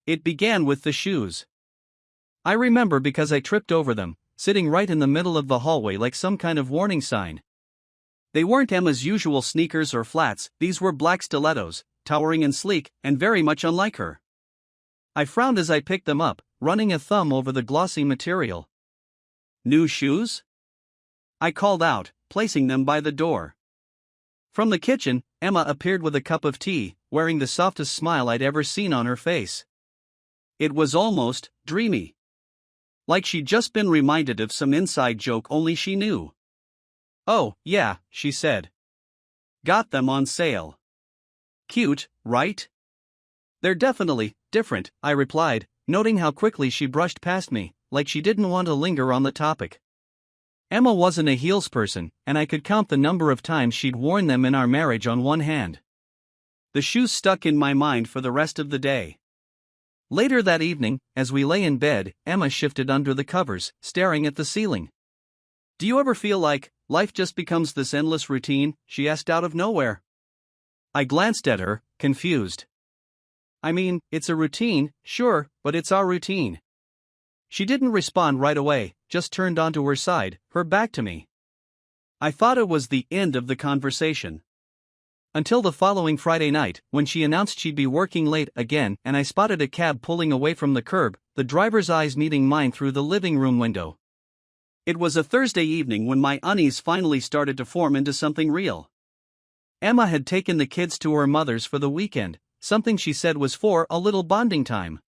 It began with the shoes. I remember because I tripped over them, sitting right in the middle of the hallway like some kind of warning sign. They weren't Emma's usual sneakers or flats, these were black stilettos, towering and sleek, and very much unlike her. I frowned as I picked them up, running a thumb over the glossy material. "New shoes?" I called out, placing them by the door. From the kitchen, Emma appeared with a cup of tea, wearing the softest smile I'd ever seen on her face. It was almost dreamy. Like she'd just been reminded of some inside joke only she knew. "Oh, yeah," she said. "Got them on sale. Cute, right?" "They're definitely different," I replied, noting how quickly she brushed past me, like she didn't want to linger on the topic. Emma wasn't a heels person, and I could count the number of times she'd worn them in our marriage on one hand. The shoes stuck in my mind for the rest of the day. Later that evening, as we lay in bed, Emma shifted under the covers, staring at the ceiling. "Do you ever feel like life just becomes this endless routine?" she asked out of nowhere. I glanced at her, confused. "I mean, it's a routine, sure, but it's our routine." She didn't respond right away, just turned onto her side, her back to me. I thought it was the end of the conversation. Until the following Friday night, when she announced she'd be working late again and I spotted a cab pulling away from the curb, the driver's eyes meeting mine through the living room window. It was a Thursday evening when my unease finally started to form into something real. Emma had taken the kids to her mother's for the weekend, something she said was for a little bonding time.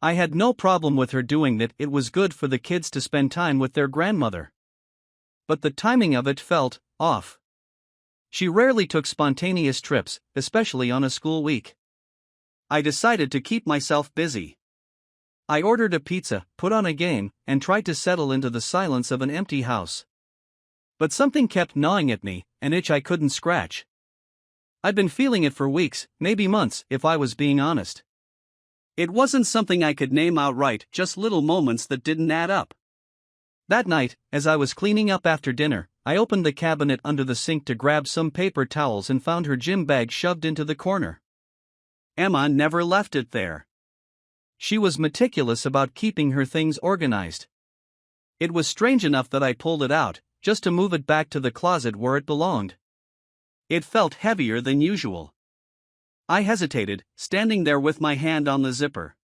I had no problem with her doing that, it was good for the kids to spend time with their grandmother. But the timing of it felt off. She rarely took spontaneous trips, especially on a school week. I decided to keep myself busy. I ordered a pizza, put on a game, and tried to settle into the silence of an empty house. But something kept gnawing at me, an itch I couldn't scratch. I'd been feeling it for weeks, maybe months, if I was being honest. It wasn't something I could name outright, just little moments that didn't add up. That night, as I was cleaning up after dinner, I opened the cabinet under the sink to grab some paper towels and found her gym bag shoved into the corner. Emma never left it there. She was meticulous about keeping her things organized. It was strange enough that I pulled it out, just to move it back to the closet where it belonged. It felt heavier than usual. I hesitated, standing there with my hand on the zipper.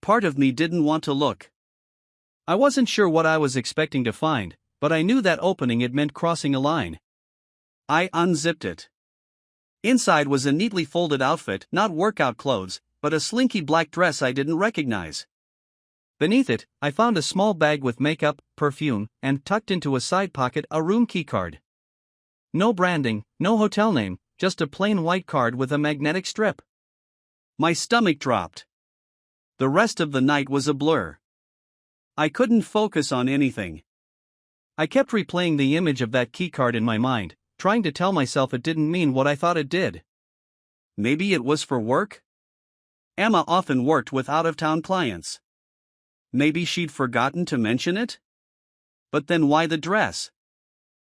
Part of me didn't want to look. I wasn't sure what I was expecting to find, but I knew that opening it meant crossing a line. I unzipped it. Inside was a neatly folded outfit, not workout clothes, but a slinky black dress I didn't recognize. Beneath it, I found a small bag with makeup, perfume, and tucked into a side pocket a room keycard. No branding, no hotel name, just a plain white card with a magnetic strip. My stomach dropped. The rest of the night was a blur. I couldn't focus on anything. I kept replaying the image of that keycard in my mind, trying to tell myself it didn't mean what I thought it did. Maybe it was for work? Emma often worked with out-of-town clients. Maybe she'd forgotten to mention it? But then why the dress?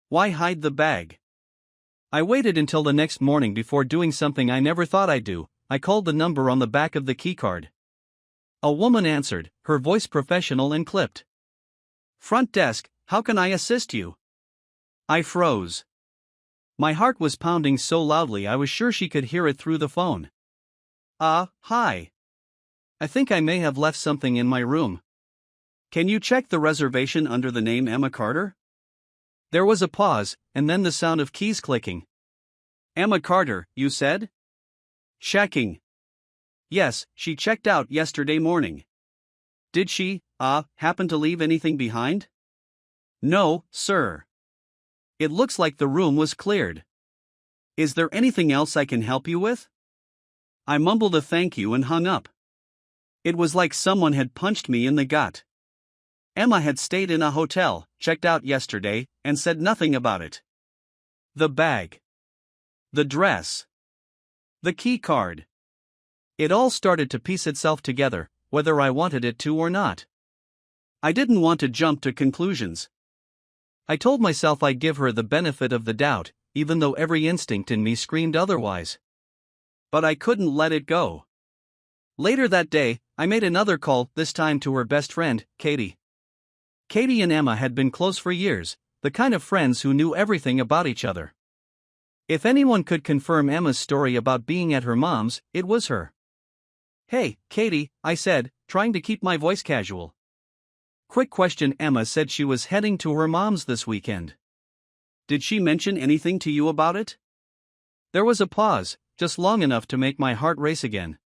Why hide the bag? I waited until the next morning before doing something I never thought I'd do. I called the number on the back of the keycard. A woman answered, her voice professional and clipped. "Front desk, how can I assist you?" I froze. My heart was pounding so loudly I was sure she could hear it through the phone. Hi. I think I may have left something in my room. Can you check the reservation under the name Emma Carter?" There was a pause, and then the sound of keys clicking. "Emma Carter, you said?" "Checking." "Yes, she checked out yesterday morning." "Did she, happen to leave anything behind?" "No, sir." "It looks like the room was cleared. Is there anything else I can help you with?" I mumbled a thank you and hung up. It was like someone had punched me in the gut. Emma had stayed in a hotel, checked out yesterday, and said nothing about it. The bag. The dress. The key card. It all started to piece itself together, whether I wanted it to or not. I didn't want to jump to conclusions. I told myself I'd give her the benefit of the doubt, even though every instinct in me screamed otherwise. But I couldn't let it go. Later that day, I made another call, this time to her best friend, Katie. Katie and Emma had been close for years, the kind of friends who knew everything about each other. If anyone could confirm Emma's story about being at her mom's, it was her. "Hey, Katie," I said, trying to keep my voice casual. "Quick question." Emma said she was heading to her mom's this weekend. "Did she mention anything to you about it?" There was a pause, just long enough to make my heart race again.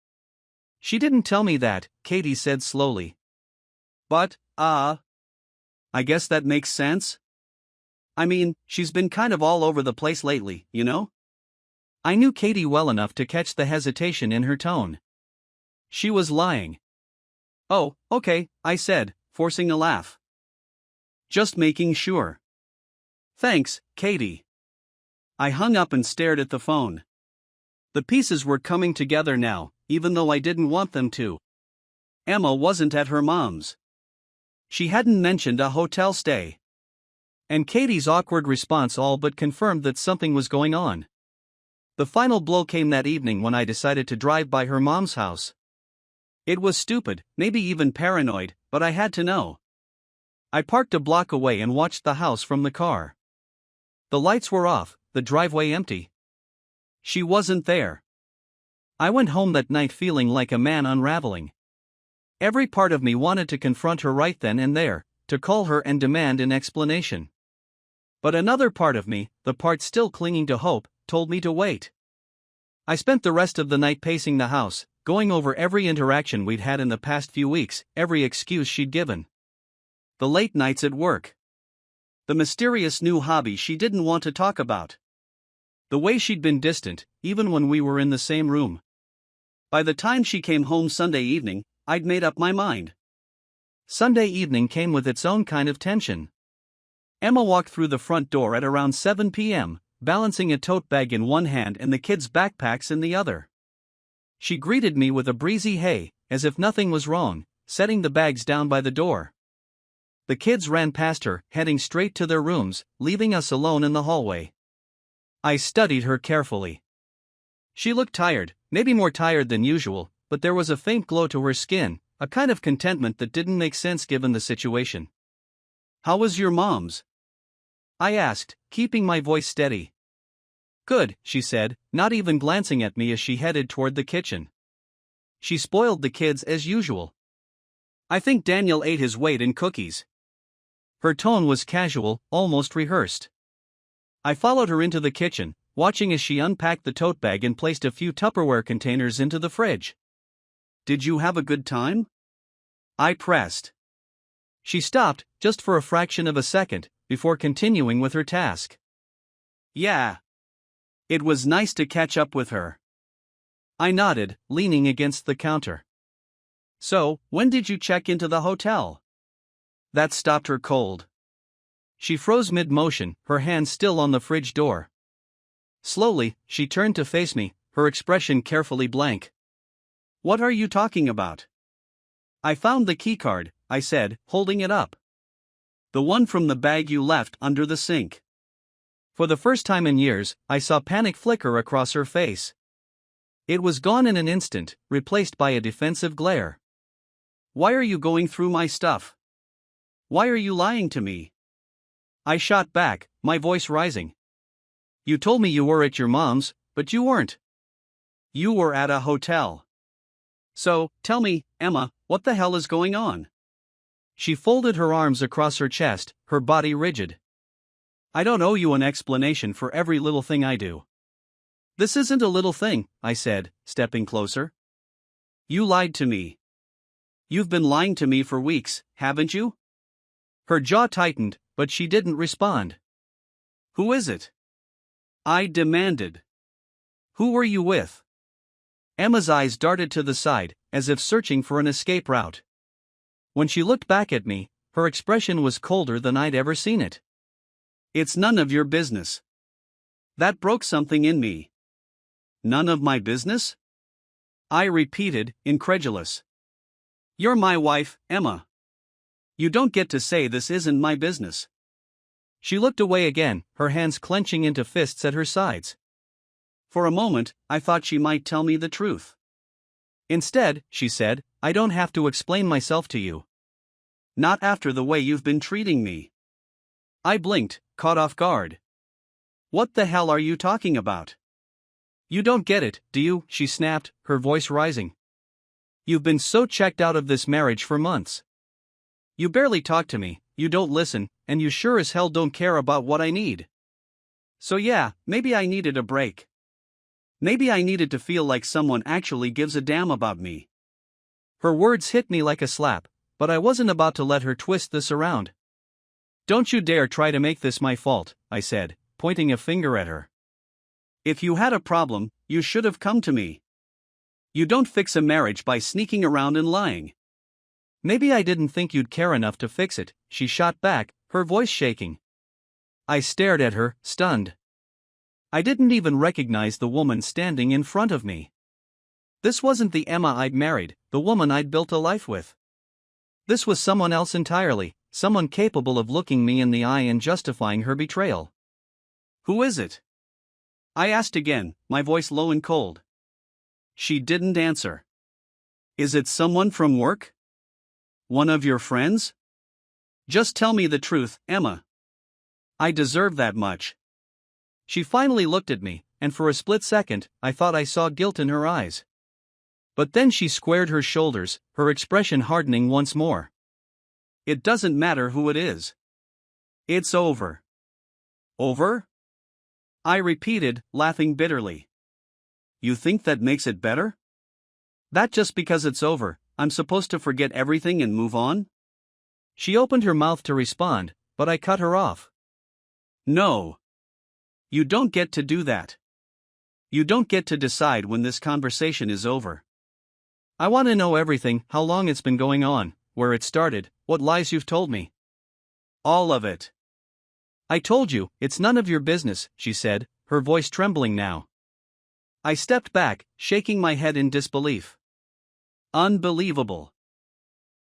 "She didn't tell me that," Katie said slowly. "But, I guess that makes sense. I mean, she's been kind of all over the place lately, you know?" I knew Katie well enough to catch the hesitation in her tone. She was lying. "Oh, okay," I said, forcing a laugh. "Just making sure." "Thanks, Katie." I hung up and stared at the phone. The pieces were coming together now, even though I didn't want them to. Emma wasn't at her mom's. She hadn't mentioned a hotel stay. And Katie's awkward response all but confirmed that something was going on. The final blow came that evening when I decided to drive by her mom's house. It was stupid, maybe even paranoid, but I had to know. I parked a block away and watched the house from the car. The lights were off, the driveway empty. She wasn't there. I went home that night feeling like a man unraveling. Every part of me wanted to confront her right then and there, to call her and demand an explanation. But another part of me, the part still clinging to hope, told me to wait. I spent the rest of the night pacing the house, going over every interaction we'd had in the past few weeks, every excuse she'd given. The late nights at work. The mysterious new hobby she didn't want to talk about. The way she'd been distant, even when we were in the same room. By the time she came home Sunday evening, I'd made up my mind. Sunday evening came with its own kind of tension. Emma walked through the front door at around 7 p.m., balancing a tote bag in one hand and the kids' backpacks in the other. She greeted me with a breezy hey, as if nothing was wrong, setting the bags down by the door. The kids ran past her, heading straight to their rooms, leaving us alone in the hallway. I studied her carefully. She looked tired, maybe more tired than usual, but there was a faint glow to her skin, a kind of contentment that didn't make sense given the situation. "How was your mom's?" I asked, keeping my voice steady. "Good," she said, not even glancing at me as she headed toward the kitchen. She spoiled the kids as usual. "I think Daniel ate his weight in cookies." Her tone was casual, almost rehearsed. I followed her into the kitchen, watching as she unpacked the tote bag and placed a few Tupperware containers into the fridge. "Did you have a good time?" I pressed. She stopped, just for a fraction of a second, before continuing with her task. "Yeah. It was nice to catch up with her." I nodded, leaning against the counter. "So, when did you check into the hotel?" That stopped her cold. She froze mid-motion, her hand still on the fridge door. Slowly, she turned to face me, her expression carefully blank. "What are you talking about?" "I found the keycard," I said, holding it up. "The one from the bag you left under the sink." For the first time in years, I saw panic flicker across her face. It was gone in an instant, replaced by a defensive glare. "Why are you going through my stuff? Why are you lying to me?" I shot back, my voice rising. "You told me you were at your mom's, but you weren't. You were at a hotel. So, tell me, Emma, what the hell is going on?" She folded her arms across her chest, her body rigid. "I don't owe you an explanation for every little thing I do." "This isn't a little thing," I said, stepping closer. "You lied to me. You've been lying to me for weeks, haven't you?" Her jaw tightened, but she didn't respond. "Who is it?" I demanded. "Who were you with?" Emma's eyes darted to the side, as if searching for an escape route. When she looked back at me, her expression was colder than I'd ever seen it. "It's none of your business." That broke something in me. "None of my business?" I repeated, incredulous. "You're my wife, Emma. You don't get to say this isn't my business." She looked away again, her hands clenching into fists at her sides. For a moment, I thought she might tell me the truth. Instead, she said, I don't have to explain myself to you. Not after the way you've been treating me. I blinked, caught off guard. What the hell are you talking about? You don't get it, do you? She snapped, her voice rising. You've been so checked out of this marriage for months. You barely talk to me, you don't listen, and you sure as hell don't care about what I need. So yeah, maybe I needed a break. Maybe I needed to feel like someone actually gives a damn about me. Her words hit me like a slap, but I wasn't about to let her twist this around. Don't you dare try to make this my fault, I said, pointing a finger at her. If you had a problem, you should have come to me. You don't fix a marriage by sneaking around and lying. Maybe I didn't think you'd care enough to fix it, she shot back, her voice shaking. I stared at her, stunned. I didn't even recognize the woman standing in front of me. This wasn't the Emma I'd married, the woman I'd built a life with. This was someone else entirely, someone capable of looking me in the eye and justifying her betrayal. Who is it? I asked again, my voice low and cold. She didn't answer. Is it someone from work? One of your friends? Just tell me the truth, Emma. I deserve that much. She finally looked at me, and for a split second, I thought I saw guilt in her eyes. But then she squared her shoulders, her expression hardening once more. It doesn't matter who it is. It's over. Over? I repeated, laughing bitterly. You think that makes it better? That just because it's over, I'm supposed to forget everything and move on? She opened her mouth to respond, but I cut her off. No. You don't get to do that. You don't get to decide when this conversation is over. I want to know everything, how long it's been going on, where it started, what lies you've told me. All of it. I told you, it's none of your business, she said, her voice trembling now. I stepped back, shaking my head in disbelief. Unbelievable.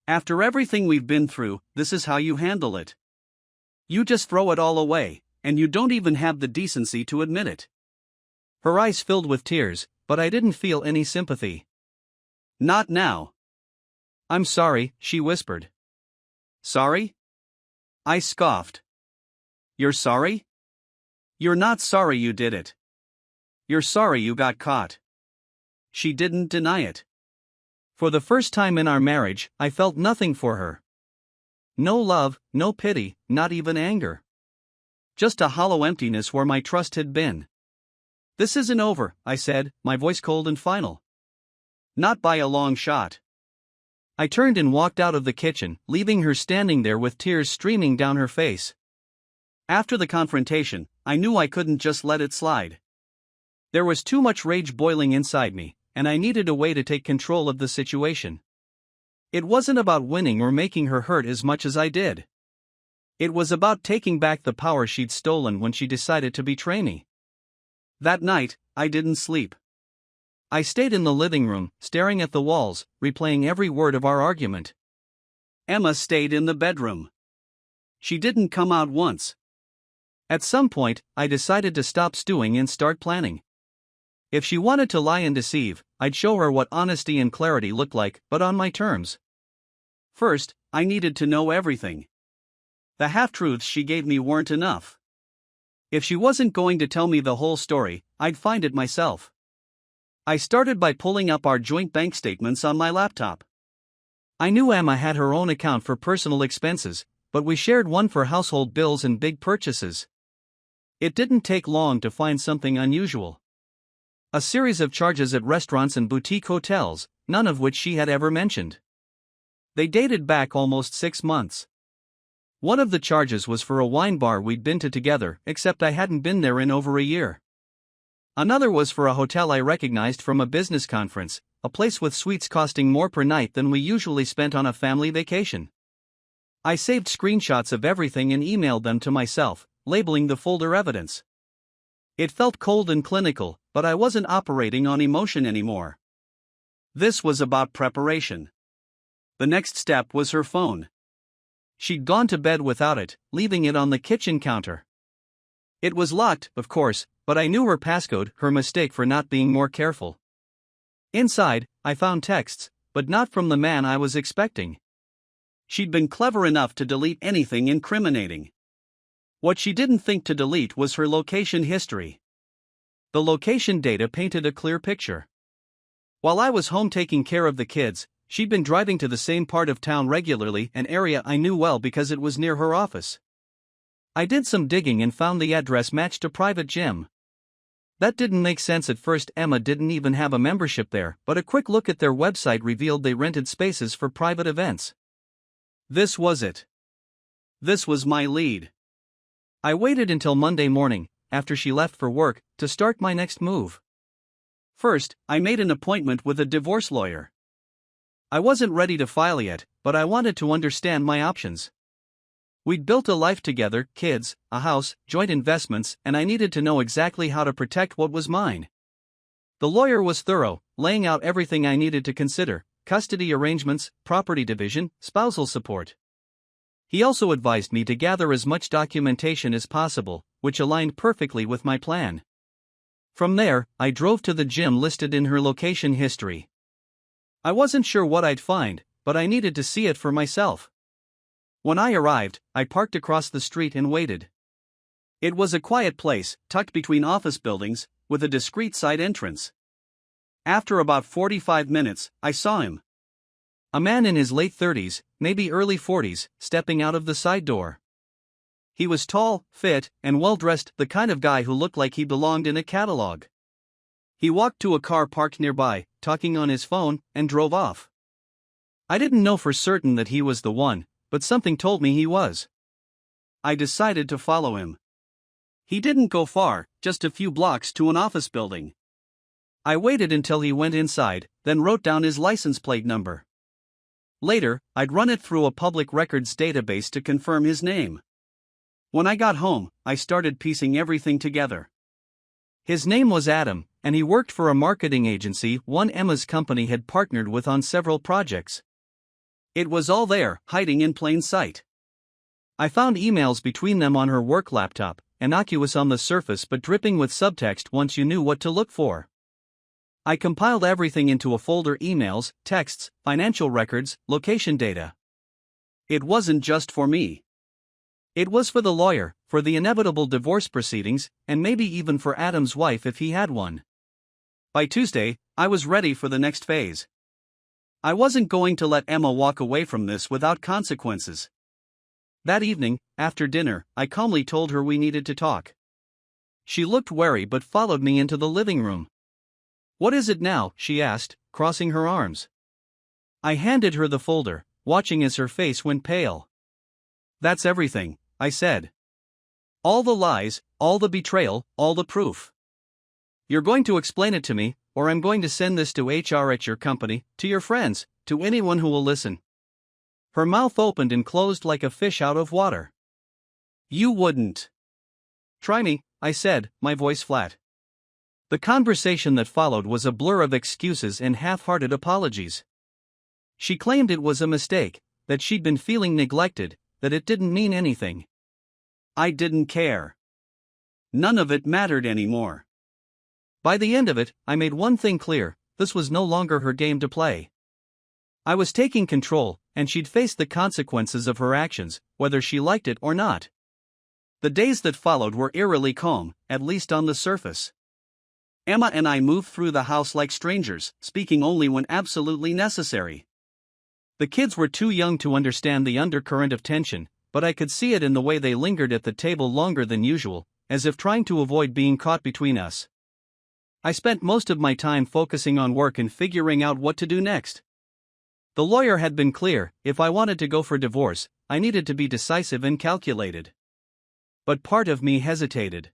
After everything we've been through, this is how you handle it. You just throw it all away, and you don't even have the decency to admit it. Her eyes filled with tears, but I didn't feel any sympathy. Not now. I'm sorry, she whispered. Sorry? I scoffed. You're sorry? You're not sorry you did it. You're sorry you got caught. She didn't deny it. For the first time in our marriage, I felt nothing for her. No love, no pity, not even anger. Just a hollow emptiness where my trust had been. This isn't over, I said, my voice cold and final. Not by a long shot. I turned and walked out of the kitchen, leaving her standing there with tears streaming down her face. After the confrontation, I knew I couldn't just let it slide. There was too much rage boiling inside me, and I needed a way to take control of the situation. It wasn't about winning or making her hurt as much as I did. It was about taking back the power she'd stolen when she decided to betray me. That night, I didn't sleep. I stayed in the living room, staring at the walls, replaying every word of our argument. Emma stayed in the bedroom. She didn't come out once. At some point, I decided to stop stewing and start planning. If she wanted to lie and deceive, I'd show her what honesty and clarity looked like, but on my terms. First, I needed to know everything. The half-truths she gave me weren't enough. If she wasn't going to tell me the whole story, I'd find it myself. I started by pulling up our joint bank statements on my laptop. I knew Emma had her own account for personal expenses, but we shared one for household bills and big purchases. It didn't take long to find something unusual. A series of charges at restaurants and boutique hotels, none of which she had ever mentioned. They dated back almost 6 months. One of the charges was for a wine bar we'd been to together, except I hadn't been there in over a year. Another was for a hotel I recognized from a business conference, a place with suites costing more per night than we usually spent on a family vacation. I saved screenshots of everything and emailed them to myself, labeling the folder evidence. It felt cold and clinical, but I wasn't operating on emotion anymore. This was about preparation. The next step was her phone. She'd gone to bed without it, leaving it on the kitchen counter. It was locked, of course, but I knew her passcode, her mistake for not being more careful. Inside, I found texts, but not from the man I was expecting. She'd been clever enough to delete anything incriminating. What she didn't think to delete was her location history. The location data painted a clear picture. While I was home taking care of the kids, she'd been driving to the same part of town regularly, an area I knew well because it was near her office. I did some digging and found the address matched a private gym. That didn't make sense at first. Emma didn't even have a membership there, but a quick look at their website revealed they rented spaces for private events. This was it. This was my lead. I waited until Monday morning, after she left for work, to start my next move. First, I made an appointment with a divorce lawyer. I wasn't ready to file yet, but I wanted to understand my options. We'd built a life together, kids, a house, joint investments, and I needed to know exactly how to protect what was mine. The lawyer was thorough, laying out everything I needed to consider: custody arrangements, property division, spousal support. He also advised me to gather as much documentation as possible, which aligned perfectly with my plan. From there, I drove to the gym listed in her location history. I wasn't sure what I'd find, but I needed to see it for myself. When I arrived, I parked across the street and waited. It was a quiet place, tucked between office buildings, with a discreet side entrance. After about 45 minutes, I saw him. A man in his late 30s, maybe early 40s, stepping out of the side door. He was tall, fit, and well-dressed, the kind of guy who looked like he belonged in a catalog. He walked to a car parked nearby, talking on his phone, and drove off. I didn't know for certain that he was the one, but something told me he was. I decided to follow him. He didn't go far, just a few blocks to an office building. I waited until he went inside, then wrote down his license plate number. Later, I'd run it through a public records database to confirm his name. When I got home, I started piecing everything together. His name was Adam, and he worked for a marketing agency one Emma's company had partnered with on several projects. It was all there, hiding in plain sight. I found emails between them on her work laptop, innocuous on the surface but dripping with subtext once you knew what to look for. I compiled everything into a folder: emails, texts, financial records, location data. It wasn't just for me. It was for the lawyer, for the inevitable divorce proceedings, and maybe even for Adam's wife if he had one. By Tuesday, I was ready for the next phase. I wasn't going to let Emma walk away from this without consequences. That evening, after dinner, I calmly told her we needed to talk. She looked wary but followed me into the living room. "What is it now?" she asked, crossing her arms. I handed her the folder, watching as her face went pale. "That's everything," I said. "All the lies, all the betrayal, all the proof. You're going to explain it to me, or I'm going to send this to HR at your company, to your friends, to anyone who will listen." Her mouth opened and closed like a fish out of water. "You wouldn't." "Try me," I said, my voice flat. The conversation that followed was a blur of excuses and half-hearted apologies. She claimed it was a mistake, that she'd been feeling neglected, that it didn't mean anything. I didn't care. None of it mattered anymore. By the end of it, I made one thing clear: this was no longer her game to play. I was taking control, and she'd face the consequences of her actions, whether she liked it or not. The days that followed were eerily calm, at least on the surface. Emma and I moved through the house like strangers, speaking only when absolutely necessary. The kids were too young to understand the undercurrent of tension, but I could see it in the way they lingered at the table longer than usual, as if trying to avoid being caught between us. I spent most of my time focusing on work and figuring out what to do next. The lawyer had been clear: if I wanted to go for divorce, I needed to be decisive and calculated. But part of me hesitated.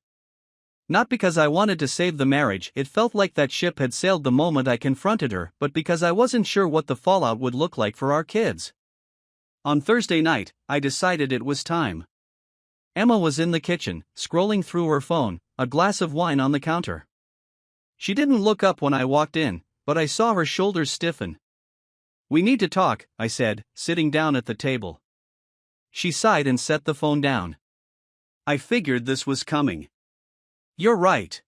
Not because I wanted to save the marriage, it felt like that ship had sailed the moment I confronted her, but because I wasn't sure what the fallout would look like for our kids. On Thursday night, I decided it was time. Emma was in the kitchen, scrolling through her phone, a glass of wine on the counter. She didn't look up when I walked in, but I saw her shoulders stiffen. "We need to talk," I said, sitting down at the table. She sighed and set the phone down. "I figured this was coming. You're right.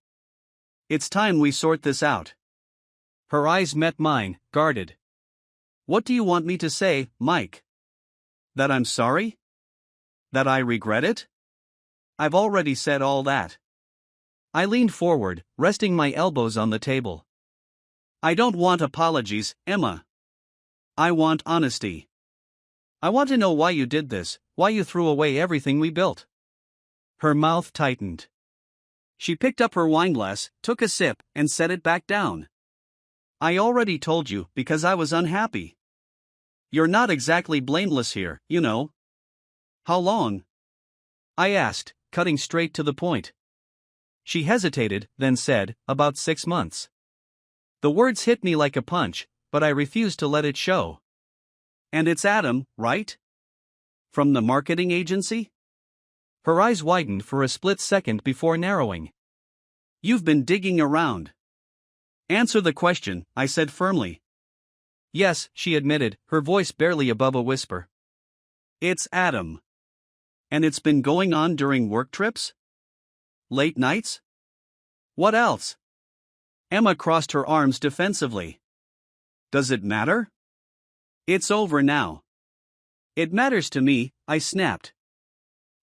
It's time we sort this out." Her eyes met mine, guarded. What do you want me to say, Mike? That I'm sorry? That I regret it? I've already said all that. I leaned forward, resting my elbows on the table. I don't want apologies, Emma. I want honesty. I want to know why you did this, why you threw away everything we built. Her mouth tightened. She picked up her wineglass, took a sip, and set it back down. I already told you, because I was unhappy. You're not exactly blameless here, you know. How long? I asked, cutting straight to the point. She hesitated, then said, about 6 months. The words hit me like a punch, but I refused to let it show. And it's Adam, right? From the marketing agency? Her eyes widened for a split second before narrowing. You've been digging around. Answer the question, I said firmly. Yes, she admitted, her voice barely above a whisper. It's Adam. And it's been going on during work trips? Late nights? What else? Emma crossed her arms defensively. Does it matter? It's over now. It matters to me, I snapped.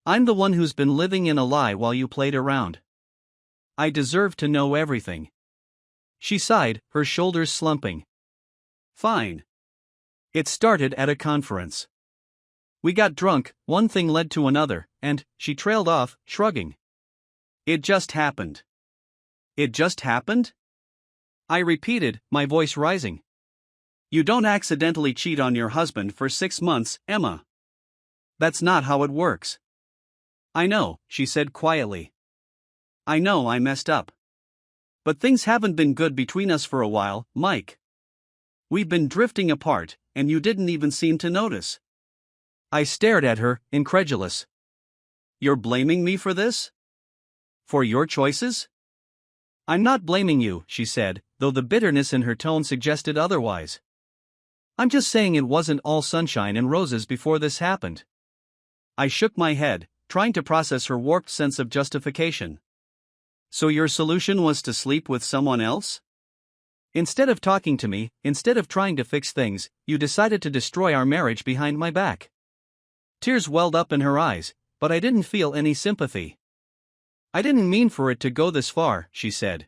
I'm the one who's been living in a lie while you played around. I deserve to know everything. She sighed, her shoulders slumping. Fine. It started at a conference. We got drunk, one thing led to another, and she trailed off, shrugging. It just happened. It just happened? I repeated, my voice rising. You don't accidentally cheat on your husband for 6 months, Emma. That's not how it works. I know, she said quietly. I know I messed up. But things haven't been good between us for a while, Mike. We've been drifting apart, and you didn't even seem to notice. I stared at her, incredulous. You're blaming me for this? For your choices? I'm not blaming you, she said, though the bitterness in her tone suggested otherwise. I'm just saying it wasn't all sunshine and roses before this happened. I shook my head, trying to process her warped sense of justification. So your solution was to sleep with someone else? Instead of talking to me, instead of trying to fix things, you decided to destroy our marriage behind my back. Tears welled up in her eyes, but I didn't feel any sympathy. I didn't mean for it to go this far, she said.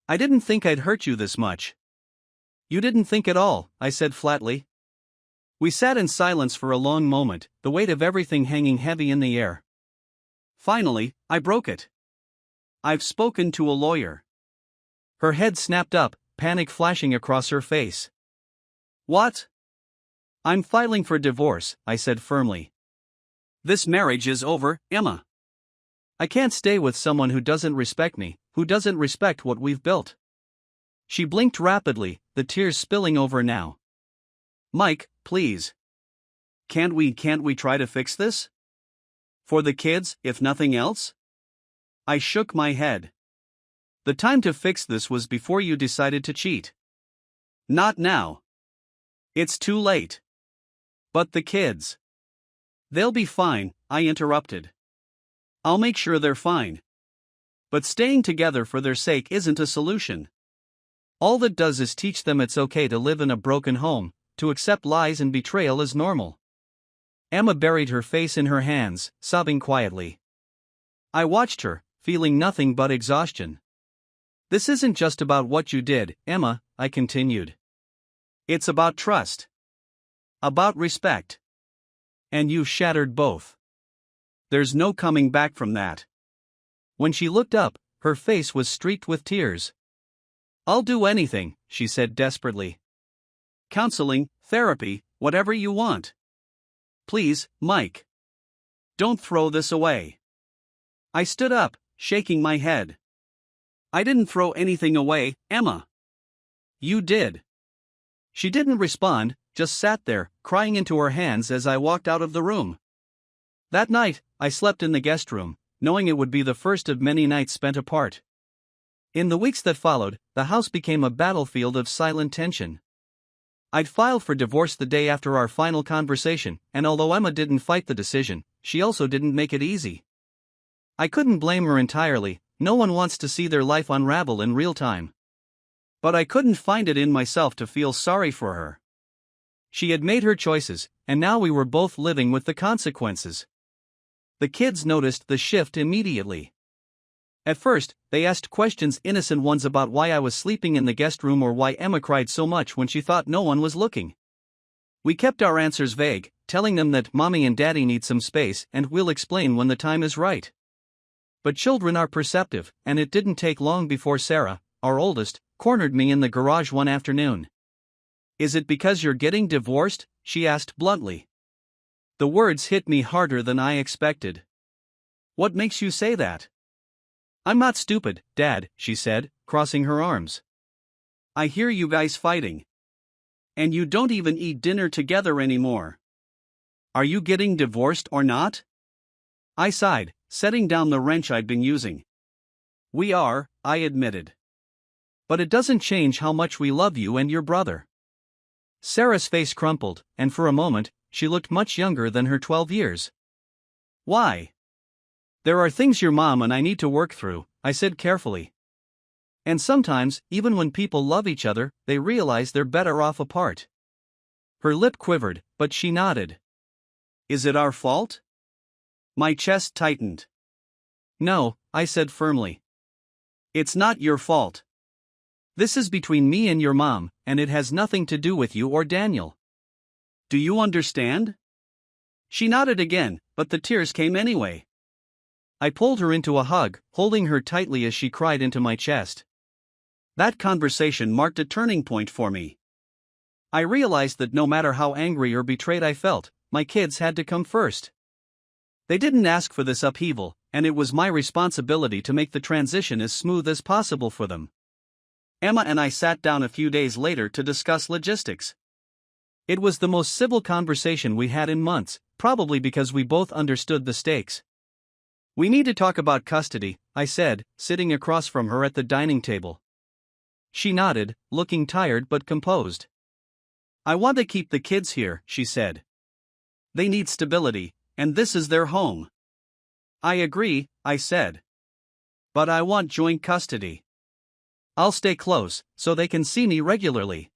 I didn't think I'd hurt you this much. You didn't think at all, I said flatly. We sat in silence for a long moment, the weight of everything hanging heavy in the air. Finally, I broke it. I've spoken to a lawyer. Her head snapped up, panic flashing across her face. What? I'm filing for divorce, I said firmly. This marriage is over, Emma. I can't stay with someone who doesn't respect me, who doesn't respect what we've built. She blinked rapidly, the tears spilling over now. Mike, please. Can't we try to fix this? For the kids, if nothing else? I shook my head. The time to fix this was before you decided to cheat. Not now. It's too late. But the kids. They'll be fine, I interrupted. I'll make sure they're fine. But staying together for their sake isn't a solution. All that does is teach them it's okay to live in a broken home, to accept lies and betrayal as normal. Emma buried her face in her hands, sobbing quietly. I watched her, feeling nothing but exhaustion. This isn't just about what you did, Emma, I continued. It's about trust. About respect. And you shattered both. There's no coming back from that. When she looked up, her face was streaked with tears. I'll do anything, she said desperately. Counseling, therapy, whatever you want. Please, Mike. Don't throw this away. I stood up, shaking my head. I didn't throw anything away, Emma. You did. She didn't respond, just sat there, crying into her hands as I walked out of the room. That night, I slept in the guest room, knowing it would be the first of many nights spent apart. In the weeks that followed, the house became a battlefield of silent tension. I'd filed for divorce the day after our final conversation, and although Emma didn't fight the decision, she also didn't make it easy. I couldn't blame her entirely, no one wants to see their life unravel in real time. But I couldn't find it in myself to feel sorry for her. She had made her choices, and now we were both living with the consequences. The kids noticed the shift immediately. At first, they asked questions, innocent ones about why I was sleeping in the guest room or why Emma cried so much when she thought no one was looking. We kept our answers vague, telling them that Mommy and Daddy need some space and we'll explain when the time is right. But children are perceptive, and it didn't take long before Sarah, our oldest, cornered me in the garage one afternoon. "Is it because you're getting divorced?" she asked bluntly. The words hit me harder than I expected. "What makes you say that?" "I'm not stupid, Dad," she said, crossing her arms. "I hear you guys fighting. And you don't even eat dinner together anymore. Are you getting divorced or not?" I sighed, setting down the wrench I'd been using. "We are," I admitted. "But it doesn't change how much we love you and your brother." Sarah's face crumpled, and for a moment, she looked much younger than her 12 years. "Why?" "There are things your mom and I need to work through," I said carefully. "And sometimes, even when people love each other, they realize they're better off apart." Her lip quivered, but she nodded. "Is it our fault?" My chest tightened. "No," I said firmly. "It's not your fault. This is between me and your mom, and it has nothing to do with you or Daniel. Do you understand?" She nodded again, but the tears came anyway. I pulled her into a hug, holding her tightly as she cried into my chest. That conversation marked a turning point for me. I realized that no matter how angry or betrayed I felt, my kids had to come first. They didn't ask for this upheaval, and it was my responsibility to make the transition as smooth as possible for them. Emma and I sat down a few days later to discuss logistics. It was the most civil conversation we had in months, probably because we both understood the stakes. "We need to talk about custody," I said, sitting across from her at the dining table. She nodded, looking tired but composed. "I want to keep the kids here," she said. "They need stability, and this is their home." "I agree," I said. "But I want joint custody. I'll stay close, so they can see me regularly."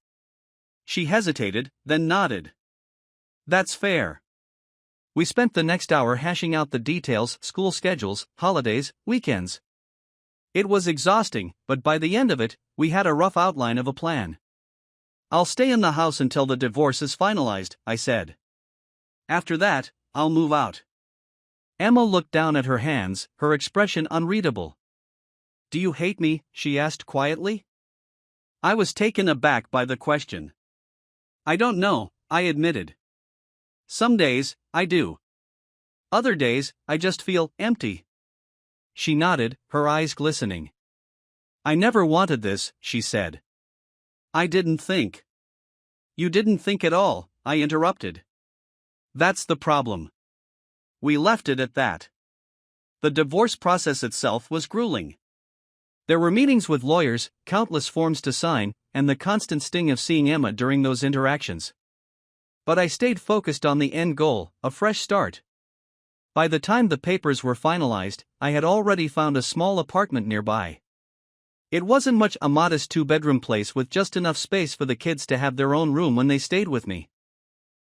She hesitated, then nodded. "That's fair." We spent the next hour hashing out the details: school schedules, holidays, weekends. It was exhausting, but by the end of it, we had a rough outline of a plan. "I'll stay in the house until the divorce is finalized," I said. "After that, I'll move out." Emma looked down at her hands, her expression unreadable. "Do you hate me?" she asked quietly. I was taken aback by the question. "I don't know," I admitted. "Some days, I do. Other days, I just feel empty." She nodded, her eyes glistening. "I never wanted this," she said. "I didn't think." "You didn't think at all," I interrupted. "That's the problem." We left it at that. The divorce process itself was grueling. There were meetings with lawyers, countless forms to sign, and the constant sting of seeing Emma during those interactions. But I stayed focused on the end goal, a fresh start. By the time the papers were finalized, I had already found a small apartment nearby. It wasn't much, a modest 2-bedroom place with just enough space for the kids to have their own room when they stayed with me.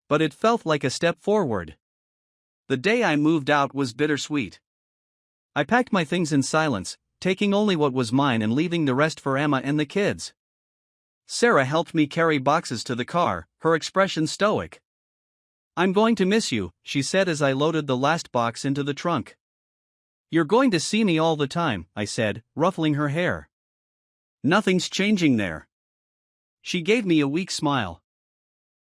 But it felt like a step forward. The day I moved out was bittersweet. I packed my things in silence, taking only what was mine and leaving the rest for Emma and the kids. Sarah helped me carry boxes to the car, her expression stoic. "I'm going to miss you," she said as I loaded the last box into the trunk. "You're going to see me all the time," I said, ruffling her hair. "Nothing's changing there." She gave me a weak smile.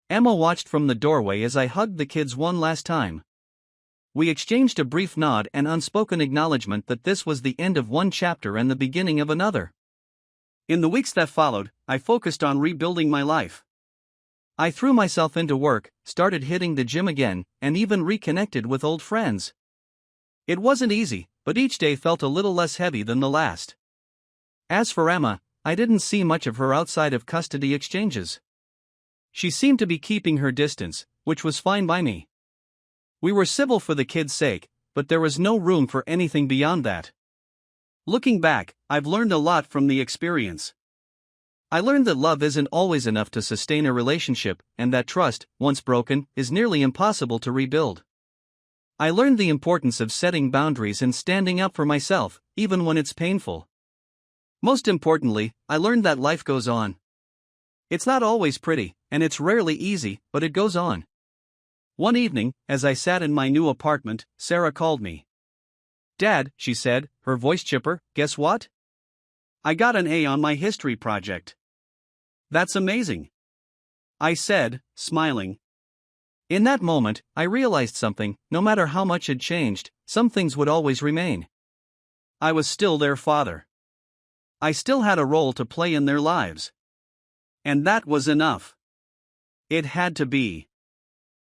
Emma watched from the doorway as I hugged the kids one last time. We exchanged a brief nod and unspoken acknowledgement that this was the end of one chapter and the beginning of another. In the weeks that followed, I focused on rebuilding my life. I threw myself into work, started hitting the gym again, and even reconnected with old friends. It wasn't easy, but each day felt a little less heavy than the last. As for Emma, I didn't see much of her outside of custody exchanges. She seemed to be keeping her distance, which was fine by me. We were civil for the kids' sake, but there was no room for anything beyond that. Looking back, I've learned a lot from the experience. I learned that love isn't always enough to sustain a relationship, and that trust, once broken, is nearly impossible to rebuild. I learned the importance of setting boundaries and standing up for myself, even when it's painful. Most importantly, I learned that life goes on. It's not always pretty, and it's rarely easy, but it goes on. One evening, as I sat in my new apartment, Sarah called me. "Dad," she said, her voice chipper, "guess what? I got an A on my history project." "That's amazing," I said, smiling. In that moment, I realized something: no matter how much had changed, some things would always remain. I was still their father. I still had a role to play in their lives. And that was enough. It had to be.